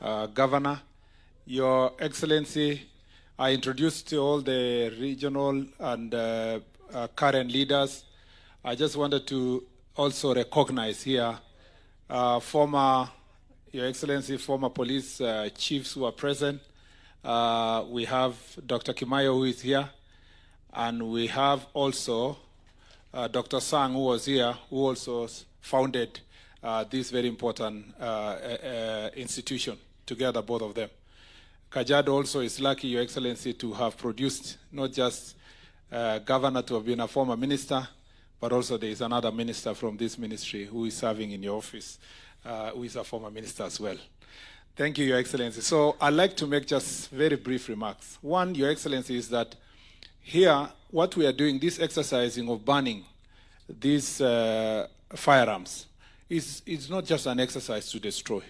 Governor. Your Excellency, I introduced to all the regional and current leaders. I just wanted to also recognize here Your Excellency, former police chiefs who are present. We have Dr. Kimayo who is here, and we have also Dr. Sang who was here, who also founded this very important institution, together, both of them. Kajiado also is lucky, Your Excellency, to have produced not just governor to have been a former minister, but also there is another minister from this ministry who is serving in your office, who is a former minister as well. Thank you, Your Excellency. So I'd like to make just very brief remarks. One, Your Excellency, is that here, what we are doing, this exercising of banning these firearms, is not just an exercise to destroy.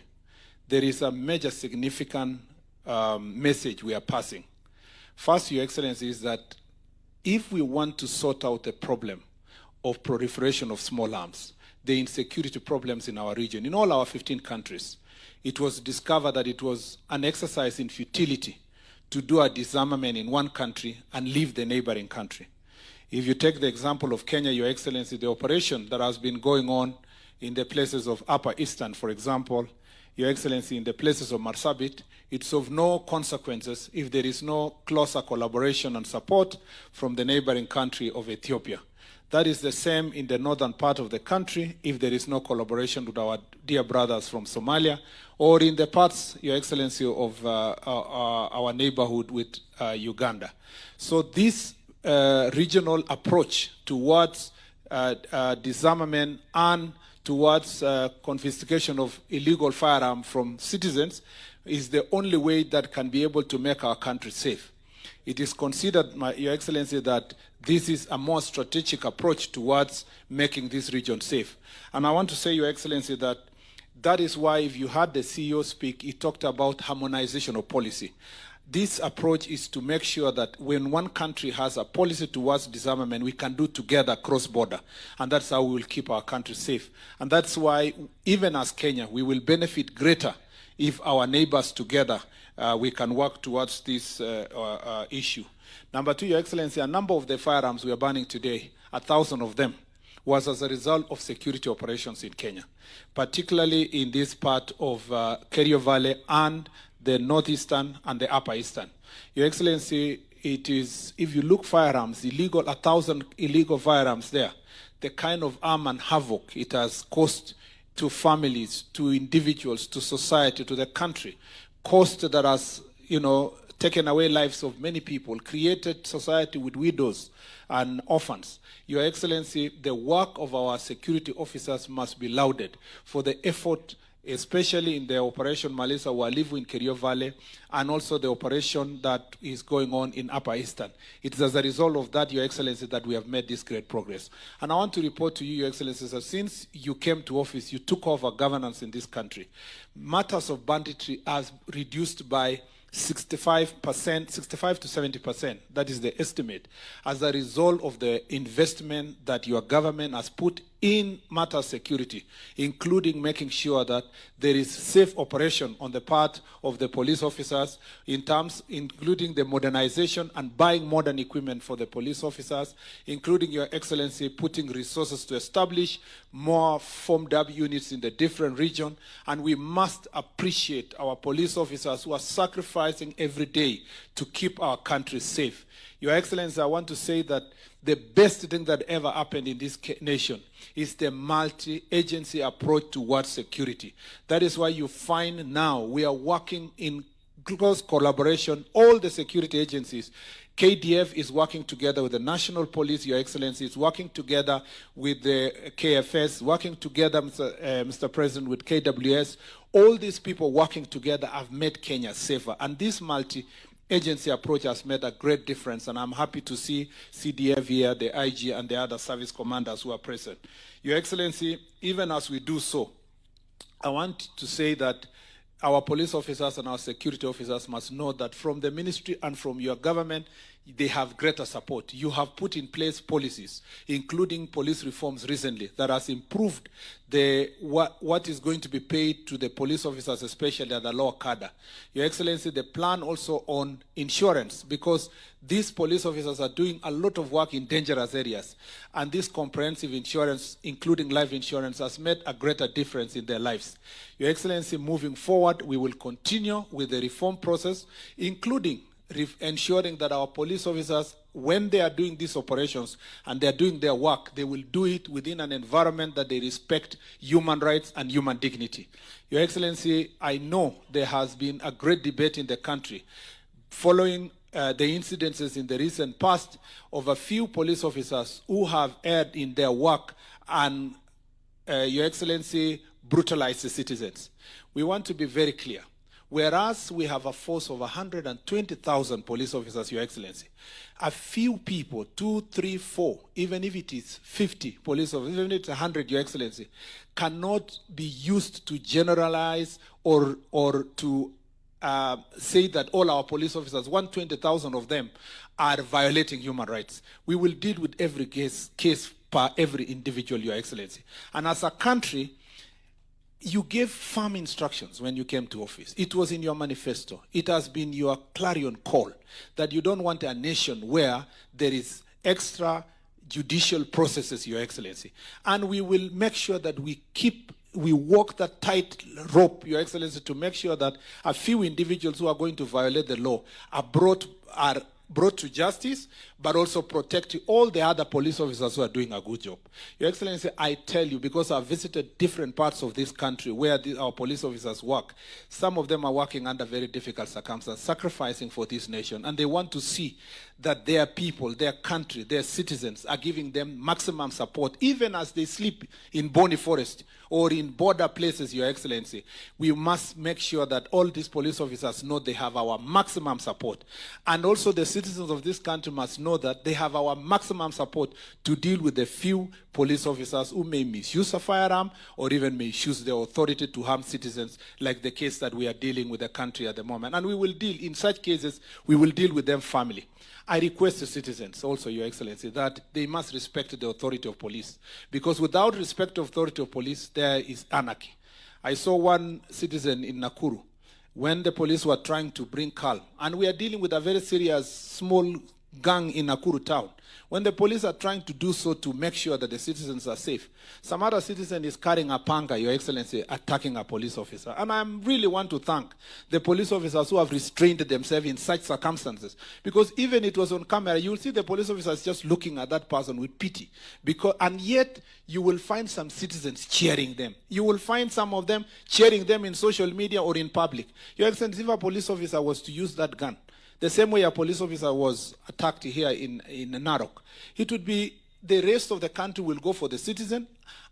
There is a major significant message we are passing. First, Your Excellency, is that if we want to sort out the problem of proliferation of small arms, the insecurity problems in our region, in all our 15 countries, it was discovered that it was an exercise in futility to do a disarmament in one country and leave the neighboring country. If you take the example of Kenya, Your Excellency, the operation that has been going on in the places of Upper Eastern, for example, Your Excellency, in the places of Marsabit, it's of no consequences if there is no closer collaboration and support from the neighboring country of Ethiopia. That is the same in the northern part of the country if there is no collaboration with our dear brothers from Somalia, or in the parts, Your Excellency, of our neighborhood with Uganda. So this regional approach towards disarmament and towards confiscation of illegal firearms from citizens is the only way that can be able to make our country safe. It is considered, Your Excellency, that this is a more strategic approach towards making this region safe. And I want to say, Your Excellency, that that is why if you heard the CEO speak, he talked about harmonization of policy. This approach is to make sure that when one country has a policy towards disarmament, we can do together cross-border. And that's how we will keep our country safe. And that's why, even as Kenya, we will benefit greater if our neighbors together we can work towards this issue. Number two, Your Excellency, a number of the firearms we are banning today, 1,000 of them, was as a result of security operations in Kenya, particularly in this part of Kerio Valley and the northeastern and the upper eastern. Your Excellency, it is, if you look firearms, illegal, 1,000 illegal firearms there, the kind of harm and havoc it has caused to families, to individuals, to society, to the country, cost that has, taken away lives of many people, created society with widows and orphans. Your Excellency, the work of our security officers must be lauded for the effort, especially in the Operation Malisa Walivu in Kerio Valley, and also the operation that is going on in Upper Eastern. It is as a result of that, Your Excellency, that we have made this great progress. And I want to report to you, Your Excellency, that since you came to office, you took over governance in this country. Matters of banditry has reduced by 65%, 65 to 70%, that is the estimate, as a result of the investment that your government has put in matter security, including making sure that there is safe operation on the part of the police officers, in terms, including the modernization and buying modern equipment for the police officers, including, Your Excellency, putting resources to establish more formed up units in the different regions. And we must appreciate our police officers who are sacrificing every day to keep our country safe. Your Excellency, I want to say that the best thing that ever happened in this nation is the multi-agency approach towards security. That is why you find now we are working in close collaboration, all the security agencies. KDF is working together with the National Police, Your Excellency, is working together with the KFS, working together, Mr. President, with KWS. All these people working together have made Kenya safer. And this multi-agency approach has made a great difference, and I'm happy to see CDF here, the IG, and the other service commanders who are present. Your Excellency, even as we do so, I want to say that our police officers and our security officers must know that from the ministry and from your government, they have greater support. You have put in place policies, including police reforms recently, that has improved what is going to be paid to the police officers, especially at the lower cadre. Your Excellency, the plan also on insurance, because these police officers are doing a lot of work in dangerous areas, and this comprehensive insurance, including life insurance, has made a greater difference in their lives. Your Excellency, moving forward, we will continue with the reform process, including ensuring that our police officers, when they are doing these operations and they are doing their work, they will do it within an environment that they respect human rights and human dignity. Your Excellency, I know there has been a great debate in the country following the incidences in the recent past of a few police officers who have erred in their work and, Your Excellency, brutalized the citizens. We want to be very clear. Whereas we have a force of 120,000 police officers, Your Excellency, a few people, 2, 3, 4, even if it is 50 police officers, even if it's 100, Your Excellency, cannot be used to generalize or to say that all our police officers, 120,000 of them, are violating human rights. We will deal with every case per every individual, Your Excellency. And as a country, you gave firm instructions when you came to office. It was in your manifesto. It has been your clarion call that you don't want a nation where there is extra judicial processes, Your Excellency. And we will make sure that we walk that tight rope, Your Excellency, to make sure that a few individuals who are going to violate the law are brought to justice, but also protect all the other police officers who are doing a good job. Your Excellency, I tell you, because I've visited different parts of this country where our police officers work, some of them are working under very difficult circumstances, sacrificing for this nation, and they want to see that their people, their country, their citizens are giving them maximum support, even as they sleep in Bonny Forest or in border places, Your Excellency. We must make sure that all these police officers know they have our maximum support. And also the citizens of this country must know that they have our maximum support to deal with the few police officers who may misuse a firearm or even misuse their authority to harm citizens, like the case that we are dealing with the country at the moment. And we will deal, in such cases, we will deal with them firmly. I request the citizens also, Your Excellency, that they must respect the authority of police, because without respect of authority of police, there is anarchy. I saw one citizen in Nakuru when the police were trying to bring calm, and we are dealing with a very serious small gang in Nakuru town. When the police are trying to do so to make sure that the citizens are safe, some other citizen is carrying a panga, Your Excellency, attacking a police officer. And I really want to thank the police officers who have restrained themselves in such circumstances. Because even it was on camera, you will see the police officers just looking at that person with pity. And yet, you will find some citizens cheering them. You will find some of them cheering them in social media or in public. Your Excellency, if a police officer was to use that gun, the same way a police officer was attacked here in Narok, it would be the rest of the country will go for the citizen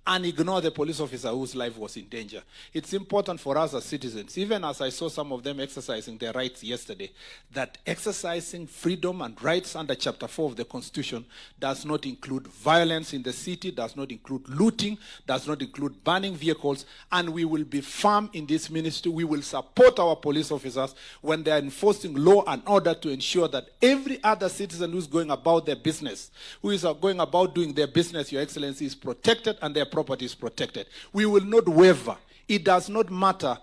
and ignore the police officer whose life was in danger. It's important for us as citizens, even as I saw some of them exercising their rights yesterday, that exercising freedom and rights under Chapter 4 of the Constitution does not include violence in the city, does not include looting, does not include burning vehicles, and we will be firm in this ministry. We will support our police officers when they are enforcing law and order to ensure that every other citizen who's going about their business, who is going about doing their business, Your Excellency, is protected and their property is protected. We will not waver. It does not matter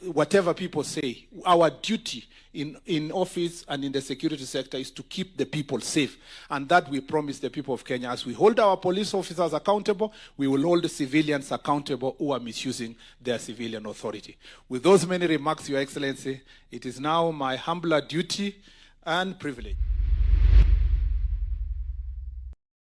whatever people say. Our duty in office and in the security sector is to keep the people safe. And that we promise the people of Kenya. As we hold our police officers accountable, we will hold the civilians accountable who are misusing their civilian authority. With those many remarks, Your Excellency, it is now my humbler duty and privilege